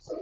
So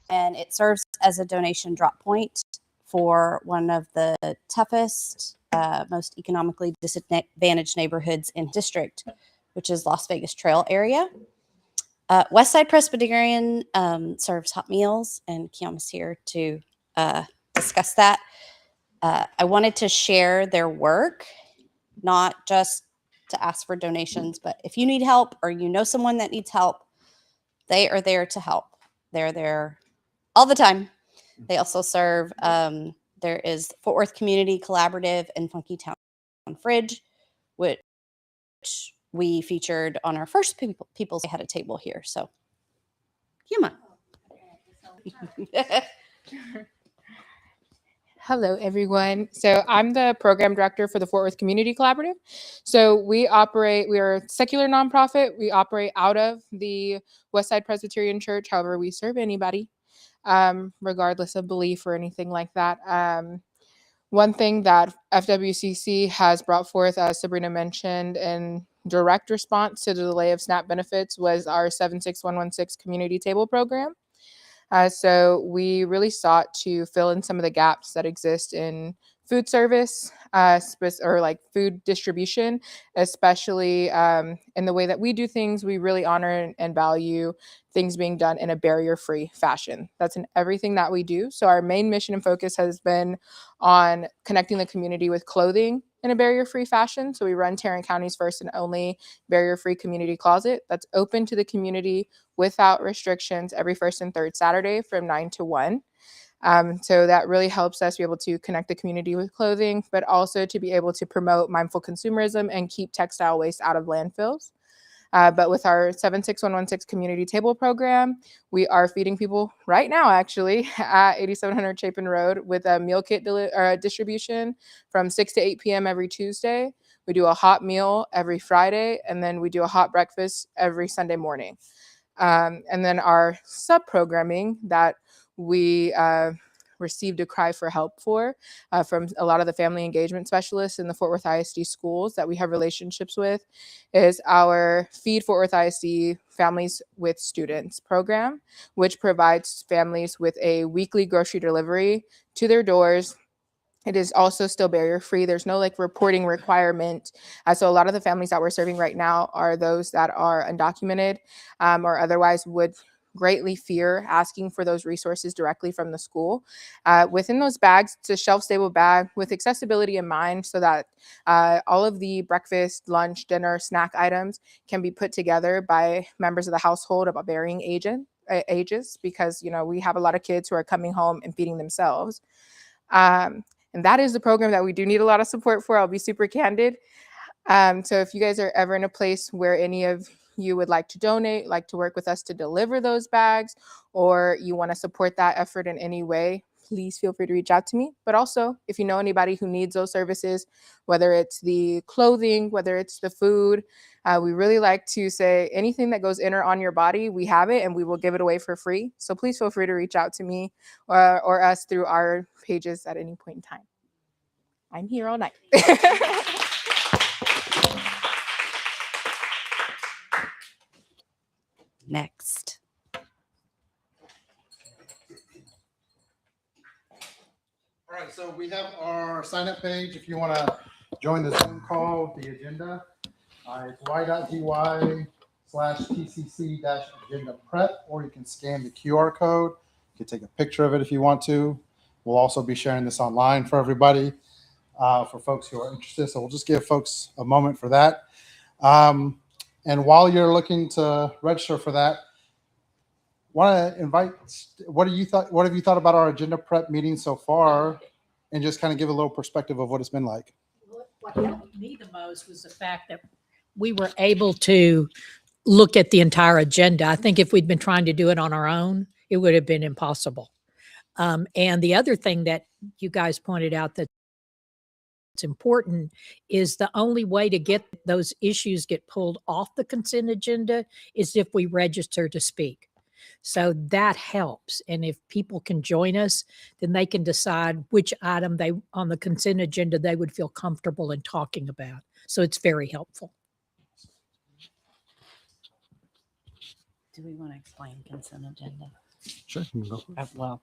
And it serves as a donation drop point for one of the toughest, most economically disadvantaged neighborhoods in district, which is Las Vegas Trail area. Westside Presbyterian serves hot meals, and Kiama's here to discuss that. I wanted to share their work, not just to ask for donations, but if you need help or you know someone that needs help, they are there to help. They're there all the time. They also serve, there is Fort Worth Community Collaborative and Funky Town Fridge, which we featured on our first People's had a table here. So, Kiama. Hello, everyone. So I'm the program director for the Fort Worth Community Collaborative. So we are a secular nonprofit. We operate out of the Westside Presbyterian Church. However, we serve anybody, regardless of belief or anything like that. One thing that FWCC has brought forth, as Sabrina mentioned, in direct response to the delay of SNAP benefits was our 76116 community table program. So we really sought to fill in some of the gaps that exist in food service or like food distribution, especially in the way that we do things. We really honor and value things being done in a barrier-free fashion. That's in everything that we do. So our main mission and focus has been on connecting the community with clothing in a barrier-free fashion. So we run Tarrant County's first and only barrier-free community closet that's open to the community without restrictions every first and third Saturday from 9 to 1. So that really helps us be able to connect the community with clothing, but also to be able to promote mindful consumerism and keep textile waste out of landfills. But with our 76116 community table program, we are feeding people right now, actually, at 8700 Chapin Road with a meal kit distribution from 6 to 8 p.m. every Tuesday. We do a hot meal every Friday, and then we do a hot breakfast every Sunday morning. And then our sub-programming that we received a cry for help for from a lot of the family engagement specialists in the Fort Worth ISD schools that we have relationships with is our Feed Fort Worth ISD Families with Students program, which provides families with a weekly grocery delivery to their doors. It is also still barrier free. There's no like reporting requirement. So a lot of the families that we're serving right now are those that are undocumented or otherwise would greatly fear asking for those resources directly from the school. Within those bags, it's a shelf-stable bag with accessibility in mind so that all of the breakfast, lunch, dinner, snack items can be put together by members of the household of a varying ages, because we have a lot of kids who are coming home and feeding themselves. And that is the program that we do need a lot of support for. I'll be super candid. So if you guys are ever in a place where any of you would like to donate, like to work with us to deliver those bags, or you want to support that effort in any way, please feel free to reach out to me. But also, if you know anybody who needs those services, whether it's the clothing, whether it's the food, we really like to say anything that goes in or on your body, we have it and we will give it away for free. So please feel free to reach out to me or us through our pages at any point in time. I'm here all night. Next. All right, so we have our sign up page. If you want to join the Zoom call, the agenda, it's y.dy/TCC-agenda prep, or you can scan the QR code. You can take a picture of it if you want to. We'll also be sharing this online for everybody, for folks who are interested. So we'll just give folks a moment for that. And while you're looking to register for that, want to invite, what have you thought about our agenda prep meeting so far, and just kind of give a little perspective of what it's been like? What helped me the most was the fact that we were able to look at the entire agenda. I think if we'd been trying to do it on our own, it would have been impossible. And the other thing that you guys pointed out that's important is the only way to get those issues get pulled off the consent agenda is if we register to speak. So that helps. And if people can join us, then they can decide which item they on the consent agenda they would feel comfortable in talking about. So it's very helpful. Do we want to explain consent agenda? Sure. You can go. Well,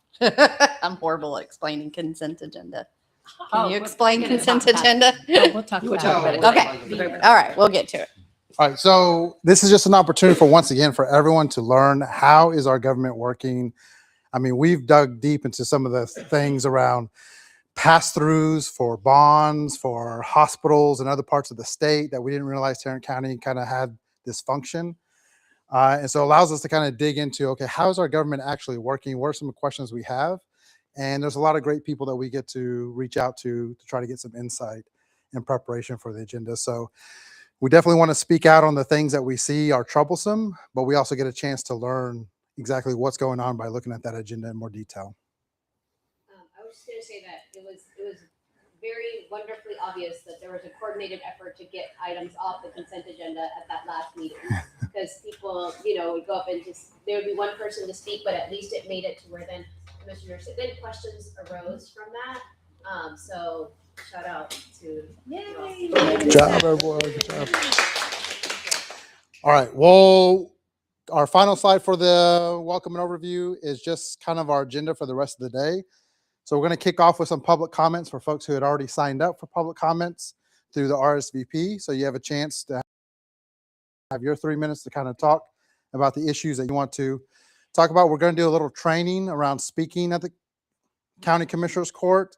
I'm horrible at explaining consent agenda. Can you explain consent agenda? We'll talk about it. Okay. All right. We'll get to it. All right, so this is just an opportunity for, once again, for everyone to learn how is our government working. I mean, we've dug deep into some of the things around pass-throughs for bonds, for hospitals and other parts of the state that we didn't realize Tarrant County kind of had this function. And so it allows us to kind of dig into, okay, how is our government actually working? What are some questions we have? And there's a lot of great people that we get to reach out to try to get some insight in preparation for the agenda. So we definitely want to speak out on the things that we see are troublesome, but we also get a chance to learn exactly what's going on by looking at that agenda in more detail. I was just going to say that it was very wonderfully obvious that there was a coordinated effort to get items off the consent agenda at that last meeting, because people, would go up and there would be one person to speak, but at least it made it to where then commissioners, then questions arose from that. So shout out to Good job, everyone. Good job. All right. Well, our final slide for the welcome and overview is just kind of our agenda for the rest of the day. So we're going to kick off with some public comments for folks who had already signed up for public comments through the RSVP. So you have a chance to have your 3 minutes to kind of talk about the issues that you want to talk about. We're going to do a little training around speaking at the County Commissioner's Court.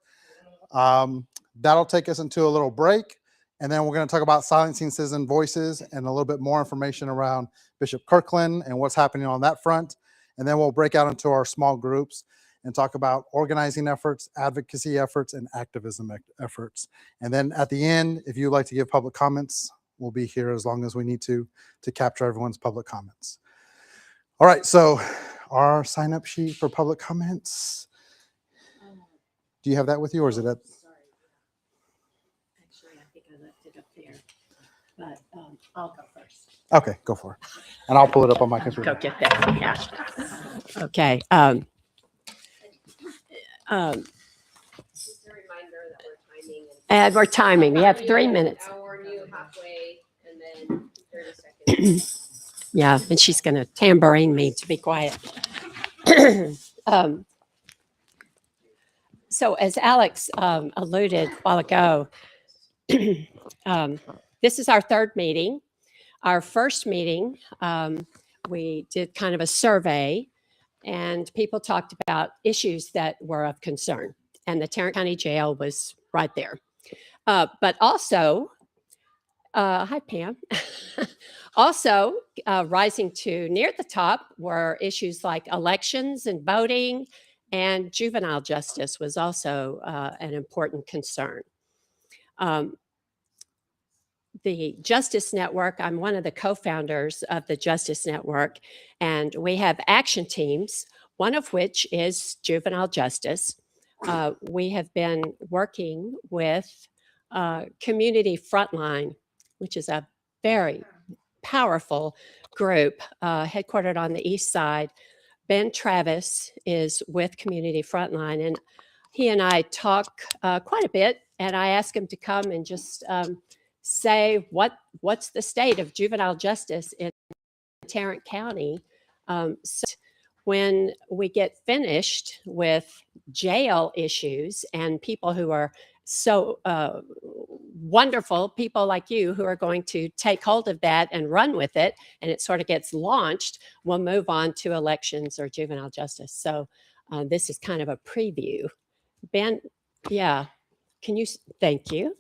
That'll take us into a little break. And then we're going to talk about silencing citizen voices and a little bit more information around Bishop Kirkland and what's happening on that front. And then we'll break out into our small groups and talk about organizing efforts, advocacy efforts, and activism efforts. And then at the end, if you'd like to give public comments, we'll be here as long as we need to capture everyone's public comments. All right, so our sign-up sheet for public comments. Do you have that with you, or is it at? Actually, I think I left it up there, but I'll go first. Okay, go for it. And I'll pull it up on my Go computer. get that. Yeah. Okay. just a reminder that we're timing. And we're timing. We have 3 minutes. I'll warn you halfway and then 30 seconds. Yeah, and she's going to tambourine me to be quiet. So as Alex alluded a while ago, this is our third meeting. Our first meeting, we did kind of a survey, and people talked about issues that were of concern. And the Tarrant County Jail was right there. But also, Hi, Pam. Also, rising to near the top were issues like elections and voting, and juvenile justice was also an important concern. The Justice Network, I'm one of the co-founders of the Justice Network, and we have action teams, one of which is juvenile justice. We have been working with Community Frontline, which is a very powerful group headquartered on the East Side. Ben Travis is with Community Frontline, and he and I talk quite a bit, and I asked him to come and just say what's the state of juvenile justice in Tarrant County. So when we get finished with jail issues and people who are so wonderful, people like you who are going to take hold of that and run with it, and it sort of gets launched, we'll move on to elections or juvenile justice. So this is kind of a preview. Ben, yeah. Can you, thank you.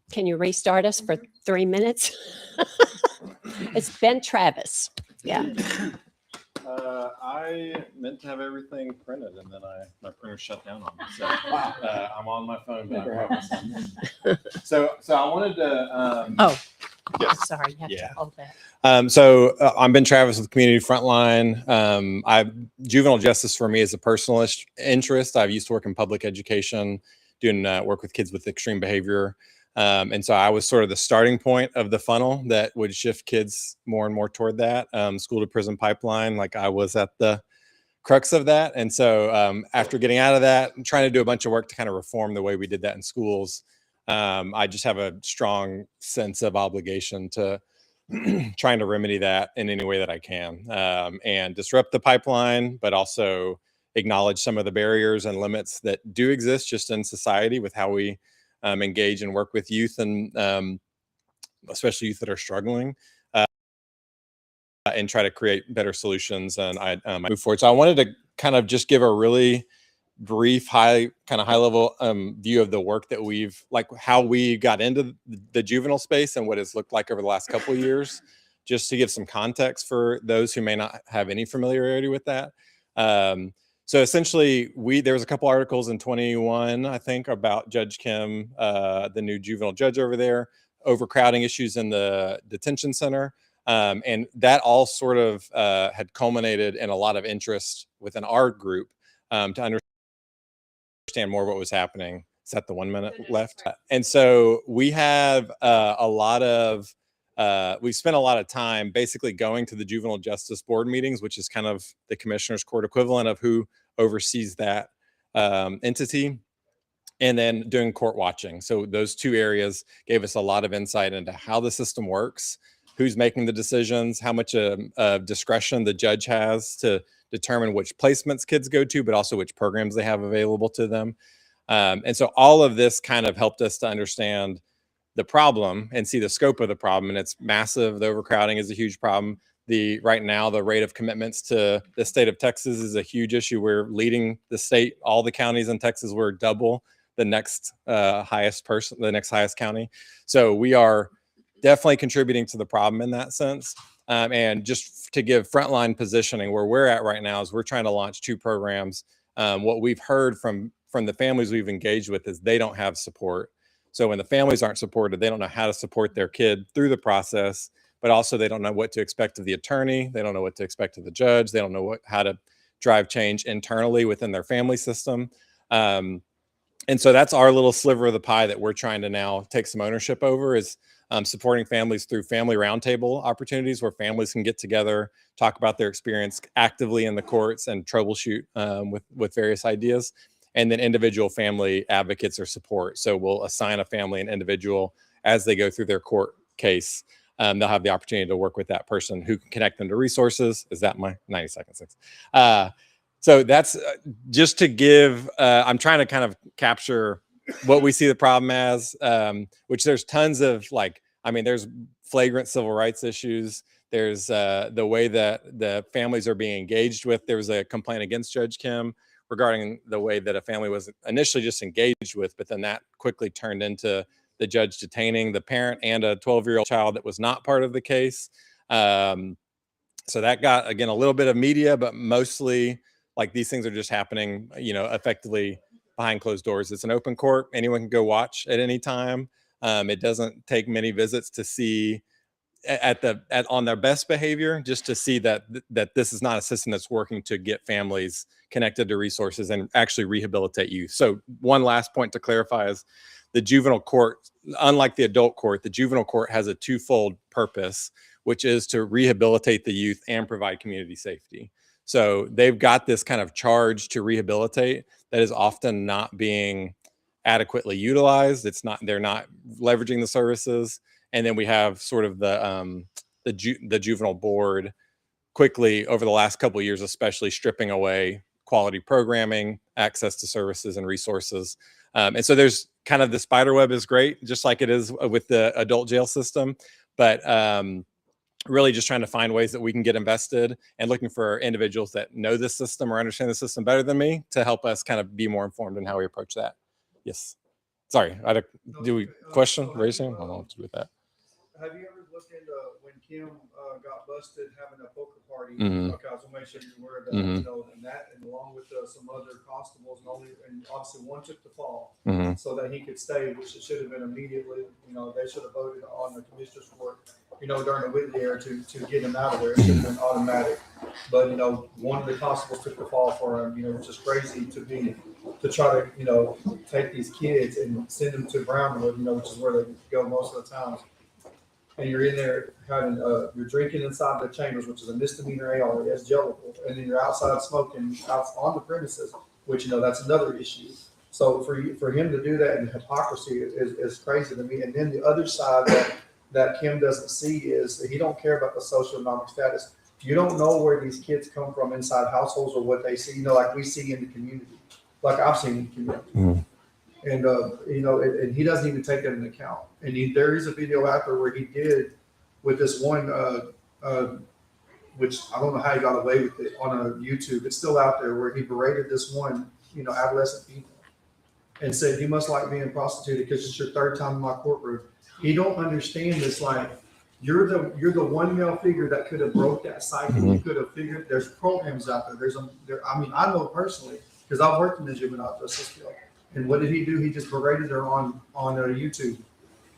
Can you restart us for 3 minutes? It's Ben Travis. Yeah. I meant to have everything printed and then my printer shut down on me. So I'm on my phone, but I promise. So I wanted to. Oh, yes. sorry. You have Yeah. to hold that. So I'm Ben Travis with Community Frontline. Juvenile justice for me is a personal interest. I've used to work in public education, doing work with kids with extreme behavior. And so I was sort of the starting point of the funnel that would shift kids more and more toward that school to prison pipeline. Like I was at the crux of that. And so after getting out of that and trying to do a bunch of work to kind of reform the way we did that in schools, I just have a strong sense of obligation to trying to remedy that in any way that I can and disrupt the pipeline, but also acknowledge some of the barriers and limits that do exist just in society with how we engage and work with youth and especially youth that are struggling and try to create better solutions. And I move forward. So I wanted to kind of just give a really brief, high level view of the work that we've, like how we got into the juvenile space and what it's looked like over the last couple of years, just to give some context for those who may not have any familiarity with that. So essentially, there was a couple articles in 21, I think, about Judge Kim, the new juvenile judge over there, overcrowding issues in the detention center. And that all sort of had culminated in a lot of interest within our group to understand more what was happening. Is that the 1 minute left? And so we have we spent a lot of time basically going to the juvenile justice board meetings, which is kind of the commissioner's court equivalent of who oversees that entity, and then doing court watching. So those two areas gave us a lot of insight into how the system works, who's making the decisions, how much discretion the judge has to determine which placements kids go to, but also which programs they have available to them. And so all of this kind of helped us to understand the problem and see the scope of the problem. And it's massive. The overcrowding is a huge problem. Right now, the rate of commitments to the state of Texas is a huge issue. We're leading the state. All the counties in Texas were double the next highest county. So we are definitely contributing to the problem in that sense. And just to give frontline positioning, where we're at right now is we're trying to launch 2 programs. What we've heard from the families we've engaged with is they don't have support. So when the families aren't supported, they don't know how to support their kid through the process, but also they don't know what to expect of the attorney. They don't know what to expect of the judge. They don't know how to drive change internally within their family system. And so that's our little sliver of the pie that we're trying to now take some ownership over, is supporting families through family roundtable opportunities where families can get together, talk about their experience actively in the courts and troubleshoot with various ideas. And then individual family advocates or support. So we'll assign a family an individual as they go through their court case. They'll have the opportunity to work with that person who can connect them to resources. Is that my 90 seconds? So that's just to give, I'm trying to kind of capture what we see the problem as, which there's tons of there's flagrant civil rights issues. There's the way that the families are being engaged with. There was a complaint against Judge Kim regarding the way that a family was initially just engaged with, but then that quickly turned into the judge detaining the parent and a 12-year-old child that was not part of the case. So that got, again, a little bit of media, but mostly like these things are just happening, effectively behind closed doors. It's an open court. Anyone can go watch at any time. It doesn't take many visits to see on their best behavior, just to see that this is not a system that's working to get families connected to resources and actually rehabilitate youth. So one last point to clarify is the juvenile court, unlike the adult court, the juvenile court has a twofold purpose, which is to rehabilitate the youth and provide community safety. So they've got this kind of charge to rehabilitate that is often not being adequately utilized. They're not leveraging the services. And then we have sort of the juvenile board quickly over the last couple of years, especially stripping away quality programming, access to services and resources. And so there's kind of the spider web is great, just like it is with the adult jail system, but really just trying to find ways that we can get invested and looking for individuals that know this system or understand the system better than me to help us kind of be more informed in how we approach that. Yes. Sorry, I had a question, raise hand? I don't know what to do with that. Have you ever looked into when Kim got busted having a poker party? Mhm. Okay, I was gonna make sure you're aware of that, Mhm. and along with some other constables, and obviously one took the fall Mhm. so that he could stay, which it should have been immediately. They should have voted on the commissioner's court, during the Whitley era to get him out of there. It should have been automatic. But one of the constables took the fall for him. Which is crazy to try to take these kids and send them to Brownwood, which is where they go most of the time. And you're in there having you're drinking inside the chambers, which is a misdemeanor AR, that's jailable, and then you're outside smoking out on the premises, which that's another issue. So for him to do that, and hypocrisy is crazy to me. And then the other side that Kim doesn't see is that he don't care about the socioeconomic status. You don't know where these kids come from inside households or what they see. Like we see in the community, like I've seen in the community. Mm-hmm. And and he doesn't even take that into account. And there is a video out there where he did with this one, which I don't know how he got away with it on a YouTube. It's still out there, where he berated this one, adolescent female, and said, "You must like being prostituted because it's your third time in my courtroom." He don't understand this. Like you're the one male figure that could have broke that cycle. You could have figured. There's programs out there. I know personally because I've worked in the juvenile justice field. And what did he do? He just berated her on YouTube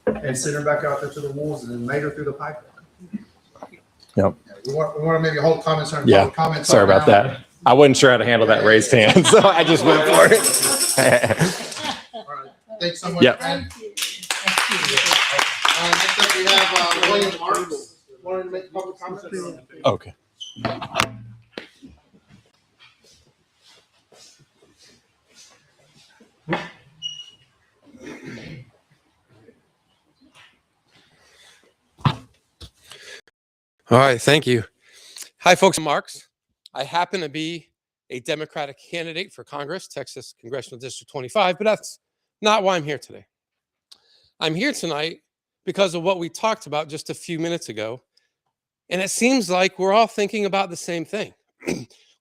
and sent her back out there to the wolves and then made her through the pipeline. Yep. We want to maybe hold comments on Yeah. comments. Sorry on about now. that. I wasn't sure how to handle that raised hand, so I just went for it. All right. Thanks so much. Yep. man. Next up we have William Marks. Wanted to make public comments? Okay. All right, thank you. Hi, folks. I'm Marks. I happen to be a Democratic candidate for Congress, Texas Congressional District 25, but that's not why I'm here today. I'm here tonight because of what we talked about just a few minutes ago, and it seems like we're all thinking about the same thing.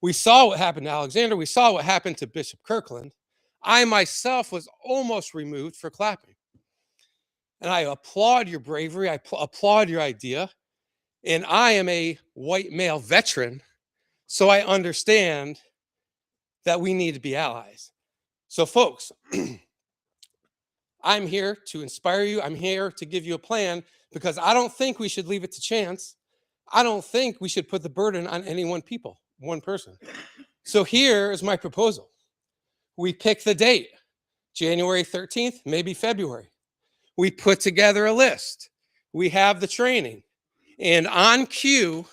We saw what happened to Alexander. We saw what happened to Bishop Kirkland. I myself was almost removed for clapping. And I applaud your bravery. I applaud your idea. And I am a white male veteran, so I understand that we need to be allies. So folks, I'm here to inspire you. I'm here to give you a plan because I don't think we should leave it to chance. I don't think we should put the burden on any one person. So here is my proposal. We pick the date, January 13th, maybe February. We put together a list. We have the training. And on cue,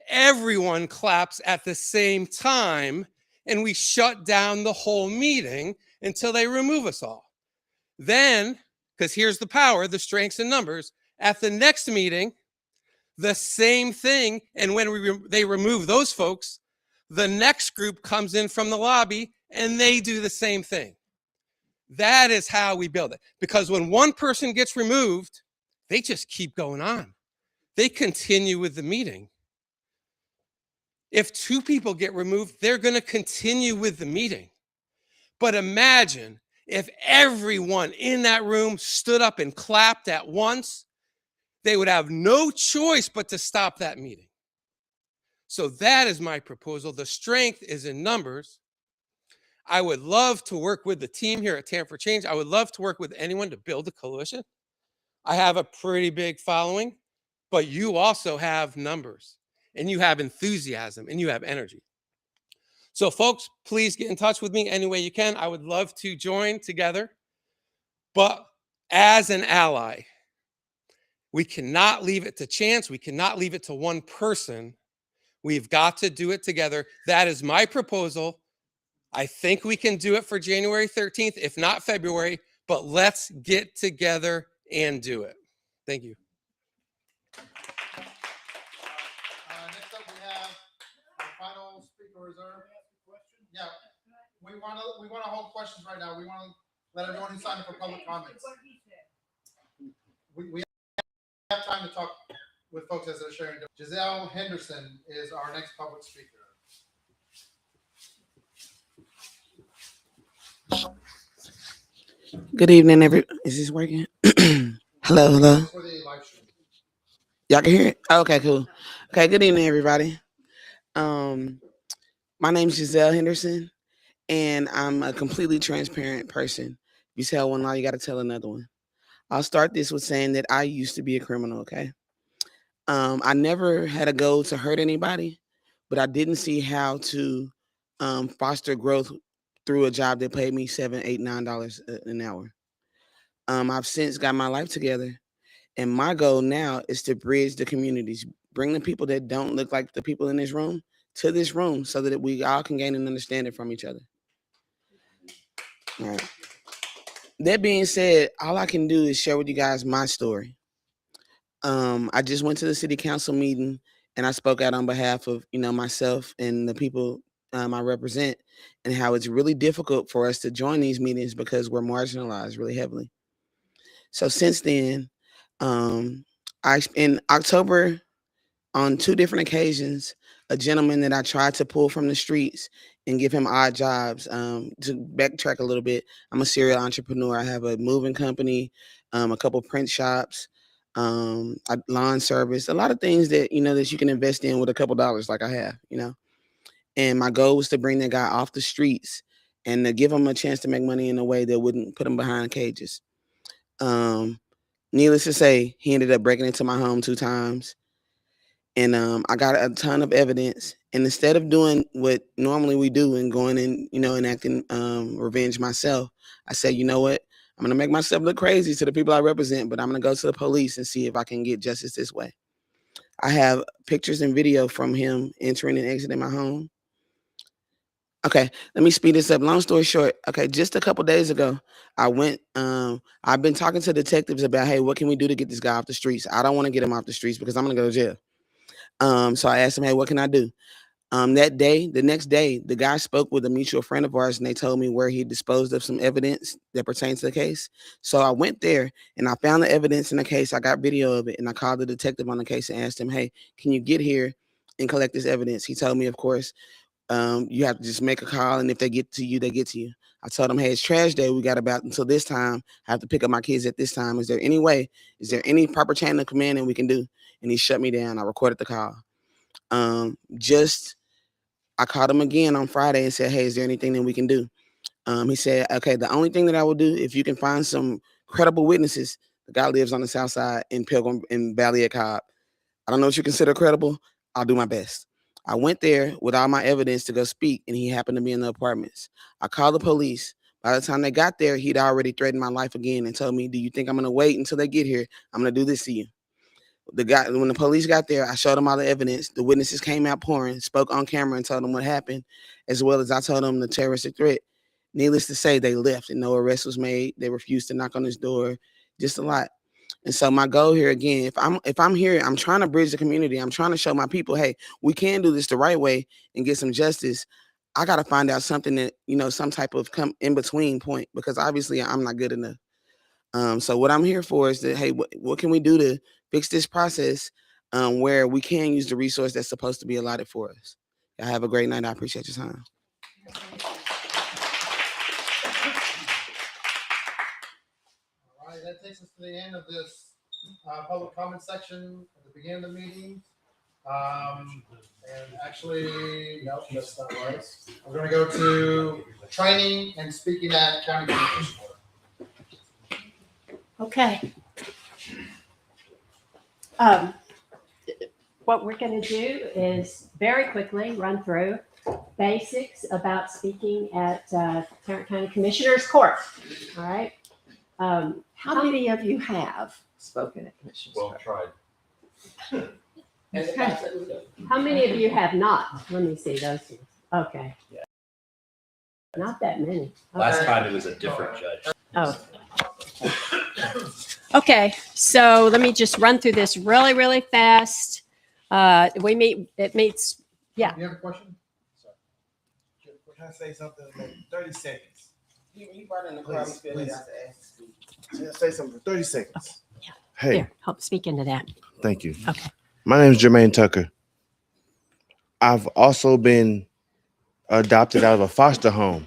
everyone claps at the same time, and we shut down the whole meeting until they remove us all. Then, because here's the power, the strengths in numbers, at the next meeting, the same thing. And when they remove those folks, the next group comes in from the lobby and they do the same thing. That is how we build it. Because when one person gets removed, they just keep going on. They continue with the meeting. If two people get removed, they're going to continue with the meeting. But imagine If everyone in that room stood up and clapped at once, they would have no choice but to stop that meeting. So that is my proposal. The strength is in numbers. I would love to work with the team here at Tampa for Change. I would love to work with anyone to build a coalition. I have a pretty big following, but you also have numbers, and you have enthusiasm, and you have energy. So folks, please get in touch with me any way you can. I would love to join together, but as an ally, we cannot leave it to chance. We cannot leave it to one person. We've got to do it together. That is my proposal. I think we can do it for January 13th, if not February, but let's get together and do it. Thank you. Next up, we have the final speaker reserve. Yeah, we want to hold questions right now. We want to let everyone who signed up for public comments. We have time to talk with folks as they're sharing. Giselle Henderson is our next public speaker. Good evening, is this working? Hello, hello. For the live stream. Y'all can hear it? Okay, cool. Okay, good evening, everybody. My name is Giselle Henderson, and I'm a completely transparent person. You tell one lie, you got to tell another one. I'll start this with saying that I used to be a criminal, okay? I never had a goal to hurt anybody, but I didn't see how to foster growth through a job that paid me $7, $8, $9 an hour. I've since got my life together, and my goal now is to bridge the communities, bring the people that don't look like the people in this room to this room so that we all can gain an understanding from each other. All right. That being said, all I can do is share with you guys my story. I just went to the city council meeting and I spoke out on behalf of, myself and the people I represent, and how it's really difficult for us to join these meetings because we're marginalized really heavily. So since then, in October, on 2 different occasions, a gentleman that I tried to pull from the streets and give him odd jobs. To backtrack a little bit, I'm a serial entrepreneur. I have a moving company, a couple print shops, lawn service, a lot of things that, that you can invest in with a couple dollars like I have, And my goal was to bring that guy off the streets and to give him a chance to make money in a way that wouldn't put him behind cages. Needless to say, he ended up breaking into my home 2 times. And I got a ton of evidence. And instead of doing what normally we do and going and, enacting revenge myself, I said, you know what? I'm going to make myself look crazy to the people I represent, but I'm going to go to the police and see if I can get justice this way. I have pictures and video from him entering and exiting my home. Okay, let me speed this up. Long story short, okay, just a couple days ago, I went, I've been talking to detectives about, hey, what can we do to get this guy off the streets? I don't want to get him off the streets because I'm going to go to jail. So I asked him, hey, what can I do? The next day, the guy spoke with a mutual friend of ours, and they told me where he disposed of some evidence that pertains to the case. So I went there, and I found the evidence in the case. I got video of it, and I called the detective on the case and asked him, hey, can you get here and collect this evidence? He told me, of course, you have to just make a call, and if they get to you, they get to you. I told him, hey, it's trash day. We got about until this time. I have to pick up my kids at this time. Is there any proper chain of command that we can do? And he shut me down. I recorded the call. I called him again on Friday and said, hey, is there anything that we can do? He said, okay, the only thing that I will do, if you can find some credible witnesses, the guy lives on the south side in Pilgrim, in Valley at Cobb. I don't know what you consider credible. I'll do my best. I went there with all my evidence to go speak, and he happened to be in the apartments. I called the police. By the time they got there, he'd already threatened my life again and told me, do you think I'm going to wait until they get here? I'm going to do this to you. When the police got there, I showed them all the evidence. The witnesses came out pouring, spoke on camera and told them what happened, as well as I told them the terroristic threat. Needless to say, they left and no arrest was made. They refused to knock on his door, just a lot. And so my goal here again, if I'm here, I'm trying to bridge the community. I'm trying to show my people, hey, we can do this the right way and get some justice. I got to find out something that, some type of in between point, because obviously I'm not good enough. So what I'm here for is that, hey, what can we do to fix this process where we can use the resource that's supposed to be allotted for us? Y'all have a great night. I appreciate your time. that takes us to the end of this public comment section at the beginning of the meeting. And actually, no, that's not right. We're going to go to training and speaking at county commission. Okay. What we're going to do is very quickly run through basics about speaking at Tarrant County Commissioners Court. All right. How many of you have spoken at Commissioners Court? Tried. How many of you have not? Let me see those. Okay. Not that many. Last Okay. time it was a different judge. Oh. Okay, so let me just run through this really, really fast. It meets, yeah. You have a question? Can I say something in like 30 seconds? You brought in the Please, crowd, please. I have to ask you. Can I say something for 30 seconds? yeah. Hey, Here, help speak into that. thank you. Okay. My name is Jermaine Tucker. I've also been adopted out of a foster home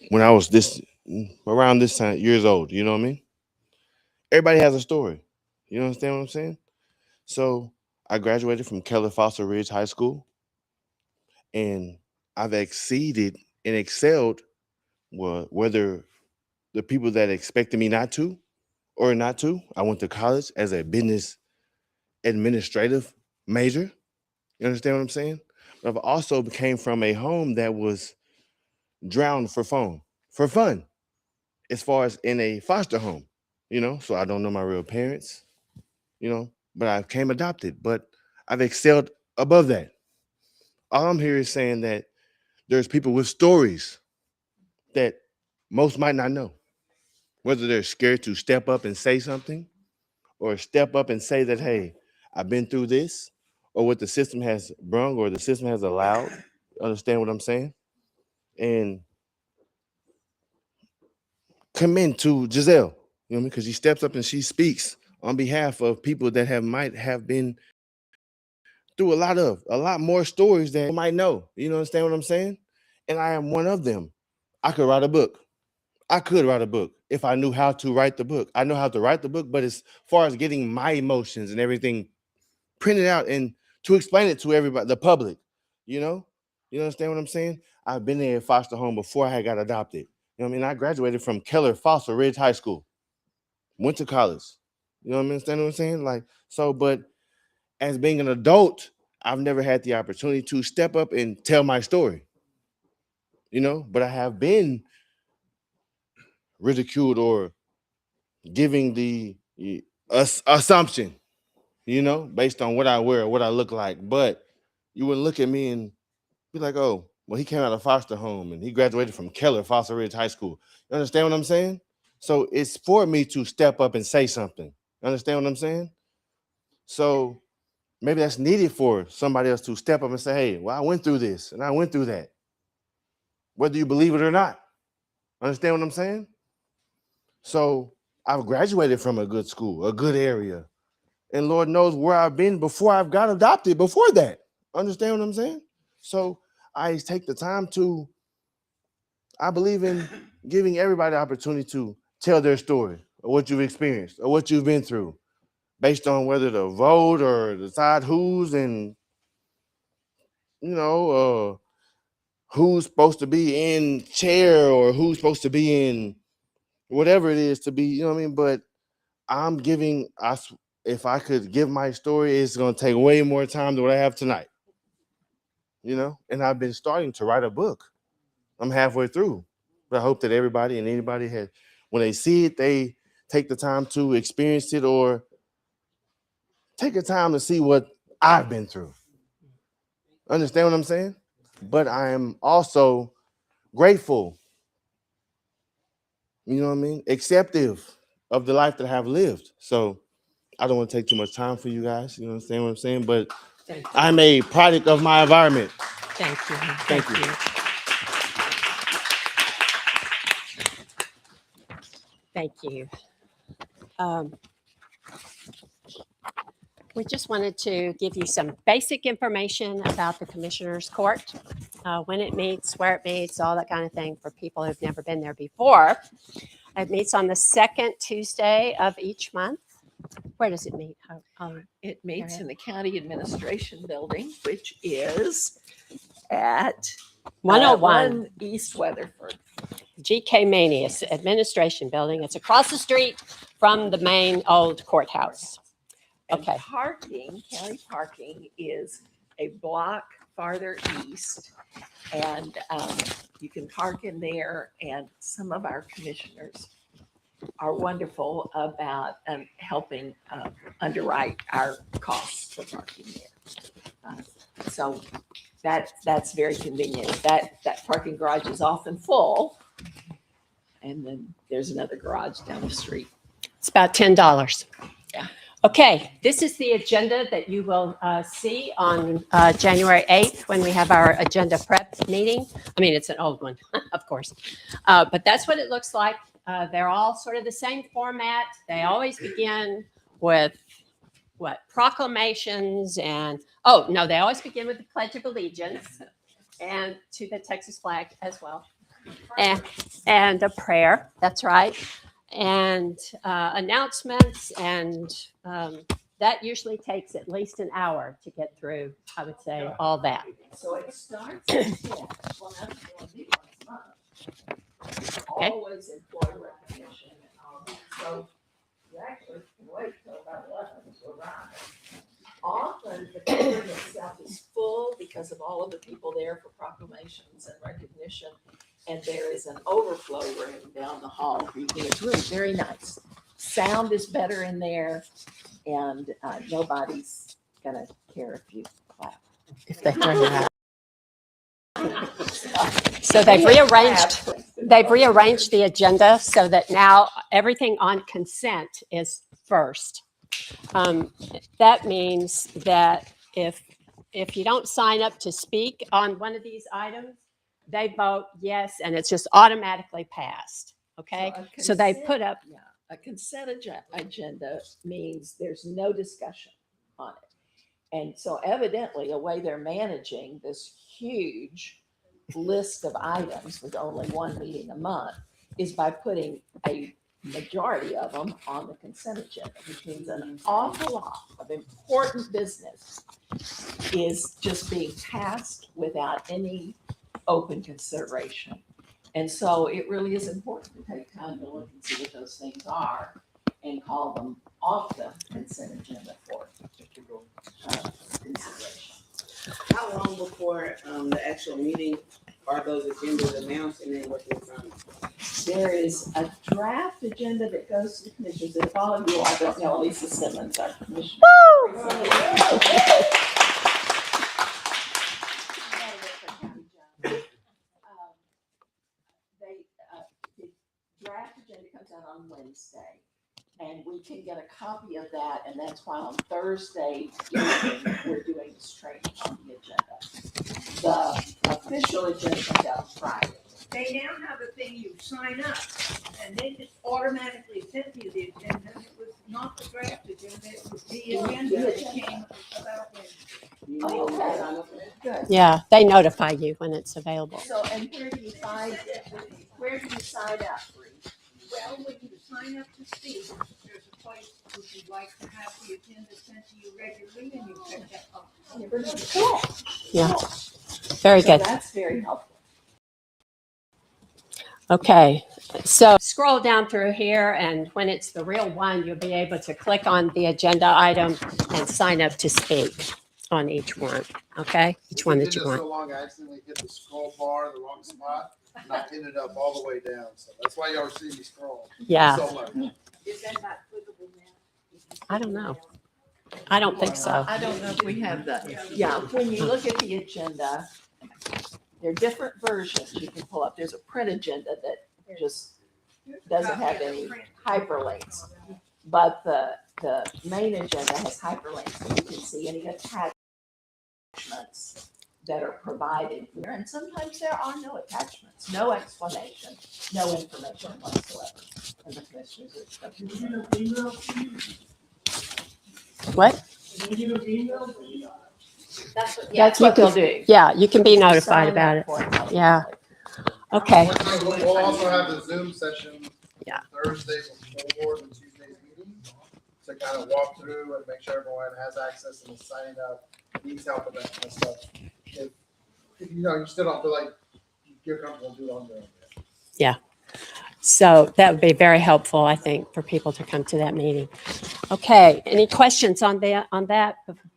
when I was around this time, years old. You know what I mean? Everybody has a story. You understand what I'm saying? So I graduated from Keller Foster Ridge High School, and I've exceeded and excelled, whether the people that expected me not to or not to. I went to college as a business administrative major. You understand what I'm saying? But I've also came from a home that was drowned for fun, as far as in a foster home, so I don't know my real parents, but I came adopted, but I've excelled above that. All I'm here is saying that there's people with stories that most might not know, whether they're scared to step up and say something or step up and say that, hey, I've been through this, or what the system has brung or the system has allowed. Understand what I'm saying? And commend to Giselle, because she steps up and she speaks on behalf of people that might have been through a lot more stories than you might know. You understand what I'm saying? And I am one of them. I could write a book. If I knew how to write the book. I know how to write the book, but as far as getting my emotions and everything printed out and to explain it to everybody, the public, you understand what I'm saying? I've been in a foster home before I got adopted. I graduated from Keller Foster Ridge High School, went to college. Understand what I'm saying? But as being an adult, I've never had the opportunity to step up and tell my story, but I have been ridiculed or giving the assumption, based on what I wear or what I look like. But you wouldn't look at me and be like, oh, well, he came out of foster home and he graduated from Keller Foster Ridge High School. You understand what I'm saying? So it's for me to step up and say something. You understand what I'm saying? So maybe that's needed for somebody else to step up and say, hey, well, I went through this and I went through that, whether you believe it or not. Understand what I'm saying? So I've graduated from a good school, a good area. And Lord knows where I've been before I've got adopted before that. Understand what I'm saying? So I take the time I believe in giving everybody the opportunity to tell their story or what you've experienced or what you've been through based on whether to vote or decide who's and, who's supposed to be in chair or who's supposed to be in whatever it is to be, but I'm giving us, if I could give my story, it's going to take way more time than what I have tonight, and I've been starting to write a book. I'm halfway through, but I hope that everybody and anybody when they see it, they take the time to experience it or take the time to see what I've been through. Understand what I'm saying? But I am also grateful, acceptive of the life that I have lived. So I don't want to take too much time for you guys. You understand what I'm saying? But I'm a product of my environment. Thank you. Thank you. Thank you. We just wanted to give you some basic information about the Commissioners Court, when it meets, where it meets, all that kind of thing for people who've never been there before. It meets on the second Tuesday of each month. Where does it meet? It meets Area. in the County Administration Building, which is at 101 1 East Weatherford. GK Manius Administration Building. It's across the street from the main old courthouse. And Okay. parking, county parking is a block farther east. And you can park in there, and some of our commissioners are wonderful about helping underwrite our costs for parking there. So that's very convenient. That parking garage is often full. And then there's another garage down the street. It's about $10. Yeah. Okay, this is the agenda that you will see on January 8th when we have our agenda prep meeting. I mean, it's an old one, of course. But that's what it looks like. They're all sort of the same format. They always begin with proclamations and, oh, no, they always begin with the Pledge of Allegiance and to the Texas flag as well. And a prayer, that's right. And announcements, and that usually takes at least an hour to get through, I would say, all that. So it starts at 10. Well, that's going to be once a month. Okay. Always employee recognition and all that. So you actually can wait till about 11 to arrive. Often the building itself is full because of all of the people there for proclamations and recognition. And there is an overflow room down the hall. It's really very nice. Sound is better in there, and nobody's gonna care if you clap. If they turn it out. So they've rearranged the agenda so that now everything on consent is first. That means that if you don't sign up to speak on one of these items, they vote yes, and it's just automatically passed. Okay, so they put up. Yeah, a consent agenda means there's no discussion on it. And so evidently a way they're managing this huge list of items with only one meeting a month is by putting a majority of them on the consent agenda, which means an awful lot of important business is just being passed without any open consideration. And so it really is important to take time to look and see what those things are and call them off the consent agenda for consideration. How long before the actual meeting are those agendas announced and then working from? There is a draft agenda that goes to the commissioners. And if all of you, I don't know, Lisa Simmons, our commissioner. The draft agenda comes out on Wednesday, and we can get a copy of that, and that's why on Thursday evening, we're doing this training on the agenda. The official agenda comes out Friday. They now have a thing you sign up, and they just automatically sent you the agenda. It was not the draft agenda, it was the agenda that came about Wednesday. Oh, okay, good. Yeah, they notify you when it's available. So, and where do you sign up? Well, when you sign up to speak, there's a place would you like to have the agenda sent to you regularly, and you pick that up. Cool. Yeah, very So good. that's very helpful. Okay, so scroll down through here, and when it's the real one, you'll be able to click on the agenda item and sign up to speak on each one. Okay, each one that you want. So long, I accidentally hit the scroll bar in the wrong spot, and I ended up all the way down. So that's why y'all see me scroll. Yeah, So much. Is that not clickable now? I don't know. I don't think so. I don't know if we have the, yeah, when you look at the agenda, there are different versions you can pull up. There's a print agenda that just doesn't have any hyperlinks. But the main agenda has hyperlinks, and you can see any attachments that are provided here. And sometimes there are no attachments, no explanation, no information whatsoever. And the commissioners What? That's what they'll do. Yeah, you can be notified Sign about up it. for it. Yeah. Okay. We'll also have the Zoom session Yeah. Thursday before the Tuesday's meeting to kind of walk through and make sure everyone has access and is signing up, needs help with that kind of stuff. If you know, you still don't feel like you're comfortable doing it on your own. So that would be very helpful, I think, for people to come to that meeting. Okay, any questions on that?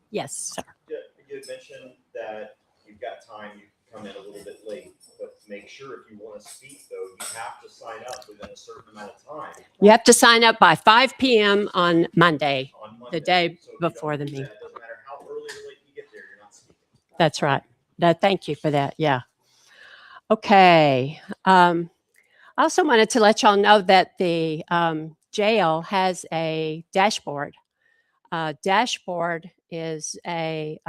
Yes, sir. You had mentioned that you've got time, you come in a little bit late, but make sure if you want to speak though, you have to sign up within a certain amount of time You have to sign up by 5 p.m. on Monday, on Monday. the day So if you before don't the do that, meeting. it doesn't matter how early or late you get there, you're not speaking. That's right. Thank you for that. Yeah. Okay. I also wanted to let y'all know that the jail has a dashboard. Dashboard is a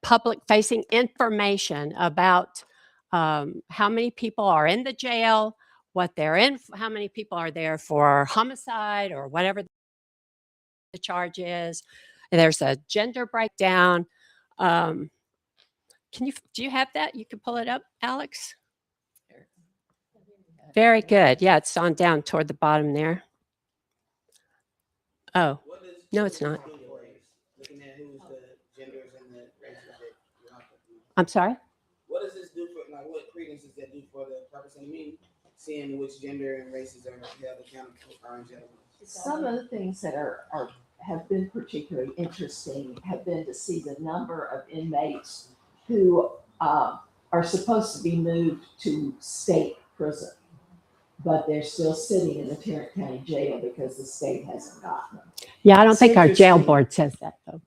public-facing information about how many people are in the jail, what they're in, how many people are there for homicide or whatever the charge is. And there's a gender breakdown. Do you have that? You can pull it up, Alex. Very good. Yeah, it's on down toward the bottom there. Oh, no, it's not. Looking at who's the genders and the races that I'm sorry? what does this do for, like, what credence does that do for the purpose of the meeting? Seeing which gender and races are held accountable are in jail. Some of the things that have been particularly interesting have been to see the number of inmates who are supposed to be moved to state prison, but they're still sitting in the Tarrant County Jail because the state hasn't gotten them. Yeah, I don't think our jail Interesting. board says that, though.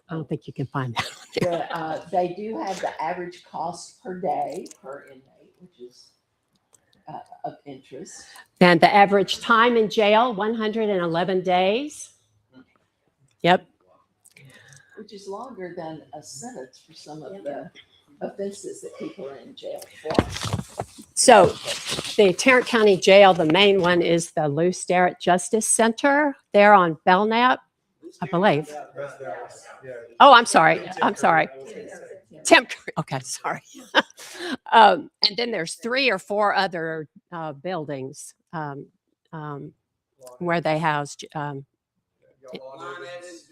I don't think you can find that. But they do have the average cost per day per inmate, which is of interest. And the average time in jail, 111 days. Yep. Which is longer than a sentence for some of the offenses that people are in jail for. So the Tarrant County Jail, the main one is the Lou Sterrett Justice Center there on Belknap, I believe. Oh, I'm sorry. I'm sorry. Okay, sorry. And then there's 3 or 4 other buildings where they housed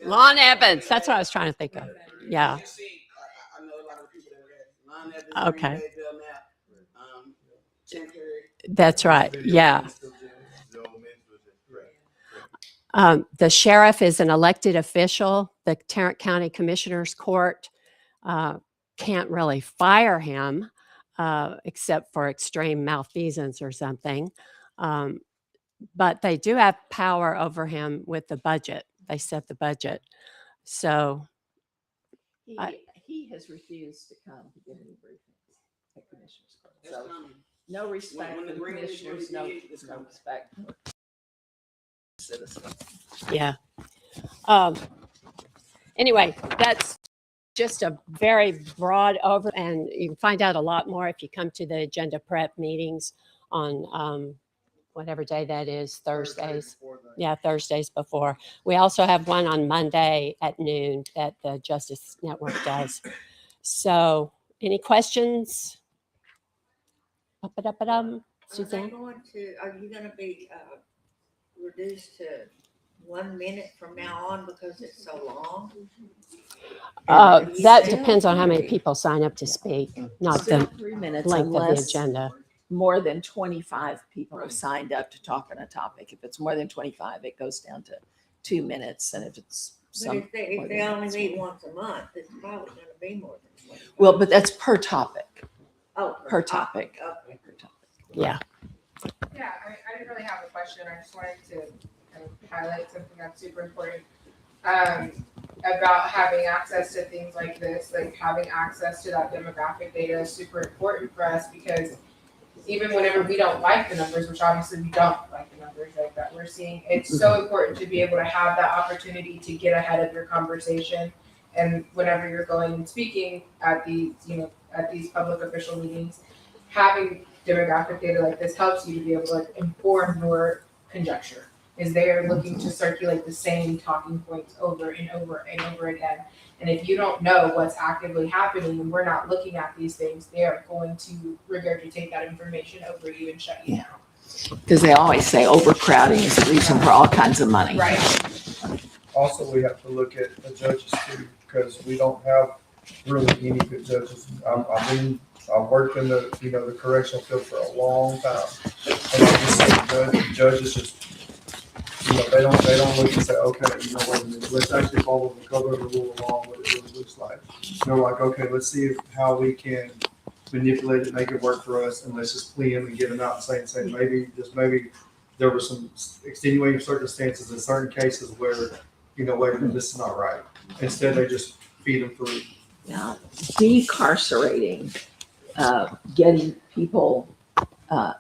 Lon Evans. That's what I was trying to think of. Yeah. I know a lot of people that were there. Lon Evans, Okay. Green Bay, Belknap, Tim Curry. That's right. Yeah. The sheriff is an elected official. The Tarrant County Commissioners Court can't really fire him except for extreme malfeasance or something. But they do have power over him with the budget. They set the budget. So He has refused to come to give any briefings at Commissioners Court. That's So common. no respect When for the the green is commissioners, really no big, it's no common. respect for citizens. yeah. Anyway, that's just a very broad over, and you can find out a lot more if you come to the agenda prep meetings on whatever day that is, Thursdays. Yeah, Thursdays before. We also have one on Monday at noon that the Justice Network does. So, any questions? Suzanne? Are you gonna be reduced to 1 minute from now on because it's so long? That depends on how many people sign up to speak, not Still the 3 minutes length of the unless agenda. more than 25 people have signed up to talk on a topic. If it's more than 25, it goes down to 2 minutes. And if it's But some, if they more than only that, meet once a month, it's probably gonna be more than 25. well, but that's per topic. Oh, per topic. Okay. Per topic. Yeah. Yeah, I didn't really have a question. I just wanted to kind of highlight something that's super important about having access to things like this. Like having access to that demographic data is super important for us because even whenever we don't like the numbers, which obviously we don't like the numbers like that we're seeing, it's so important to be able to have that opportunity to get ahead of your conversation. And whenever you're going and speaking at these, at these public official meetings, having demographic data like this helps you to be able to inform your conjecture. Is they're looking to circulate the same talking points over and over and over again. And if you don't know what's actively happening and we're not looking at these things, they are going to regurgitate that information over you and shut you down. Because they always say overcrowding is the reason for all kinds of money. Right. Also, we have to look at the judges too, because we don't have really any good judges. I've worked in the, the correctional field for a long time. And I just say judges just, they don't look and say, okay, wait a minute, let's actually follow the color of the rule along what it really looks like. They're like, okay, let's see how we can manipulate it, make it work for us, and let's just plea them and get them out and say maybe there were some extenuating circumstances in certain cases where, wait a minute, this is not right. Instead, they just feed them through. Now, decarcerating, getting people,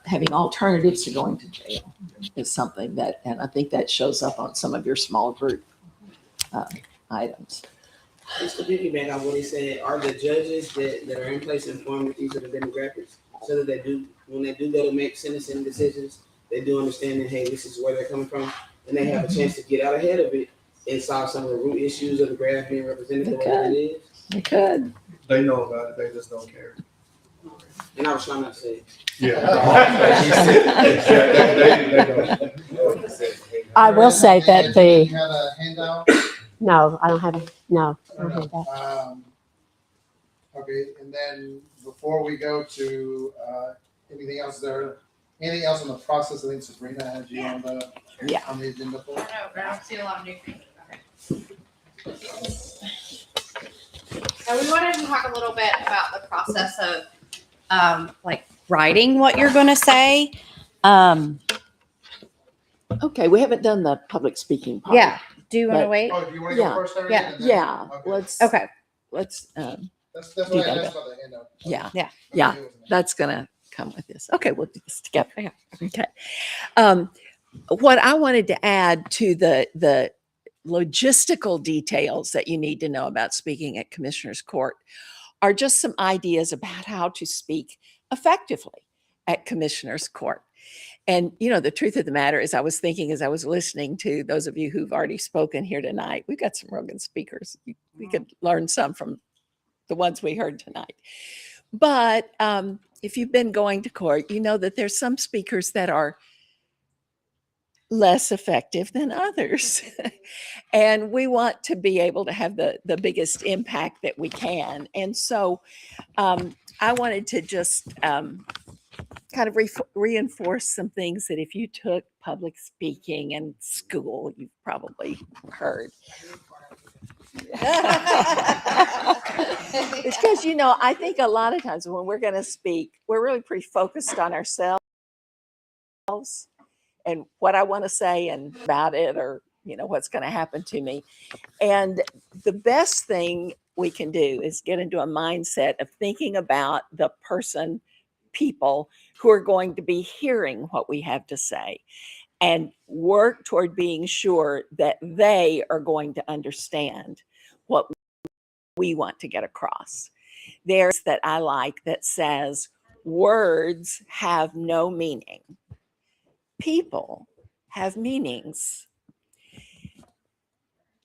having alternatives to going to jail is something that, and I think that shows up on some of your small group items. Mr. Piggyback on what he said, are the judges that are in place informed that these are the demographics? So that when they do go to make sentencing decisions, they do understand that, hey, this is where they're coming from, and they have a chance to get out ahead of it and solve some of the root issues of the graph being represented the way that it is. They could. They know about it, they just don't care. And I was trying not to say it. I will say that You have a handout? no, I don't have that. Okay, and then before we go to anything else anything else in the process, I think Sabrina had you on the agenda for? No, but I don't see a lot of new things. So we wanted to talk a little bit about the process of writing what you're going to say. Okay, we haven't done the public speaking part. Yeah. Do you want to But- wait? Oh, do you want to Yeah. go first? Eric, Yeah. and then- Yeah, Okay. let's, Okay. let's, That's do what I that. asked about the handout. yeah, Yeah. Yeah. Okay, it was in there. that's gonna come with this. Okay, we'll do this together. Yeah. Okay. What I wanted to add to the logistical details that you need to know about speaking at Commissioner's Court are just some ideas about how to speak effectively at Commissioner's Court. And, the truth of the matter is I was thinking as I was listening to those of you who've already spoken here tonight, we've got some real good speakers. We could learn some from the ones we heard tonight. But if you've been going to court, you know that there's some speakers that are less effective than others. And we want to be able to have the biggest impact that we can. And so I wanted to just kind of reinforce some things that if you took public speaking in school, you've probably heard. It's because, I think a lot of times when we're going to speak, we're really pretty focused on ourselves and what I want to say and about it, or, what's going to happen to me. And the best thing we can do is get into a mindset of thinking about the people who are going to be hearing what we have to say, and work toward being sure that they are going to understand what we want to get across. There's that I like that says words have no meaning. People have meanings.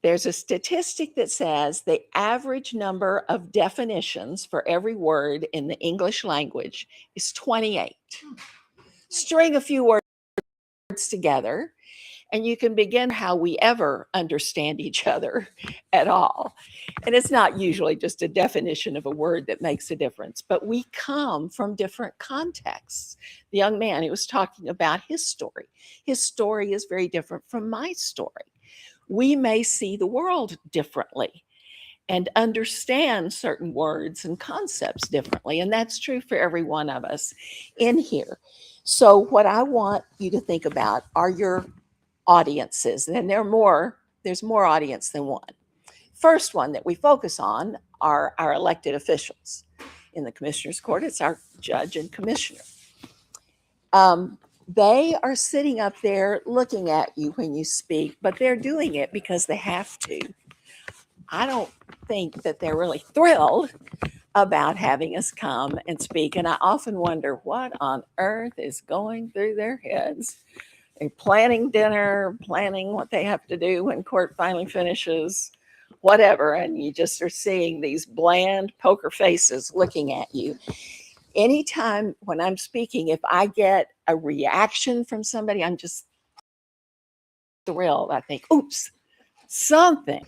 There's a statistic that says the average number of definitions for every word in the English language is 28. String a few words together, and you can begin how we ever understand each other at all. And it's not usually just a definition of a word that makes a difference, but we come from different contexts. The young man, he was talking about his story. His story is very different from my story. We may see the world differently and understand certain words and concepts differently. And that's true for every one of us in here. So what I want you to think about are your audiences. And there's more audience than one. First one that we focus on are our elected officials. In the Commissioner's Court, it's our judge and commissioner. They are sitting up there looking at you when you speak, but they're doing it because they have to. I don't think that they're really thrilled about having us come and speak. And I often wonder what on earth is going through their heads. They're planning dinner, planning what they have to do when court finally finishes, whatever. And you just are seeing these bland poker faces looking at you. anytime when I'm speaking, if I get a reaction from somebody, I'm just thrilled. I think, oops, something.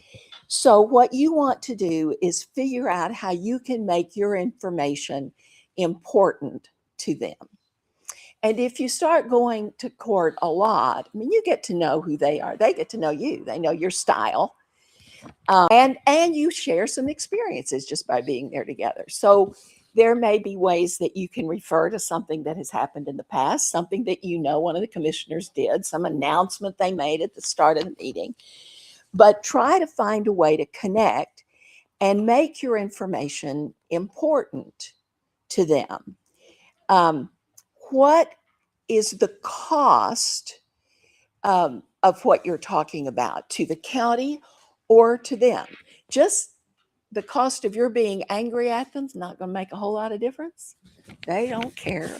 So what you want to do is figure out how you can make your information important to them. And if you start going to court a lot, I mean, you get to know who they are. They get to know you. They know your style. And you share some experiences just by being there together. So there may be ways that you can refer to something that has happened in the past, something that you know one of the commissioners did, some announcement they made at the start of the meeting. But try to find a way to connect and make your information important to them. What is the cost of what you're talking about to the county or to them? Just the cost of your being angry at them is not going to make a whole lot of difference. They don't care.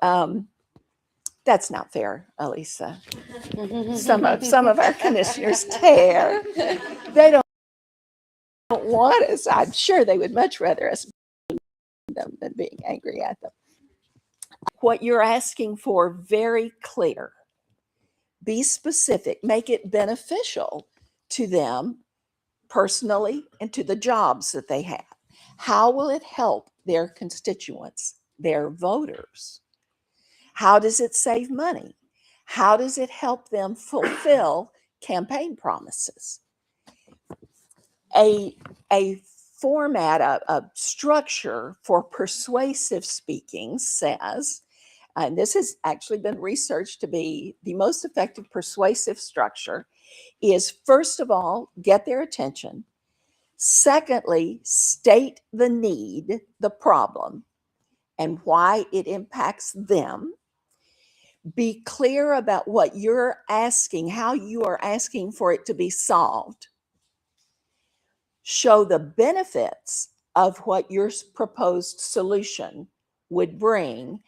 That's not fair, Elisa. Some of our commissioners care. They don't want us. I'm sure they would much rather us them than being angry at them. What you're asking for, very clear. Be specific. Make it beneficial to them personally and to the jobs that they have. How will it help their constituents, their voters? How does it save money? How does it help them fulfill campaign promises? A format, a structure for persuasive speaking says, and this has actually been researched to be the most effective persuasive structure, is first of all, get their attention. Secondly, state the need, the problem, and why it impacts them. Be clear about what you're asking, how you are asking for it to be solved. Show the benefits of what your proposed solution would bring,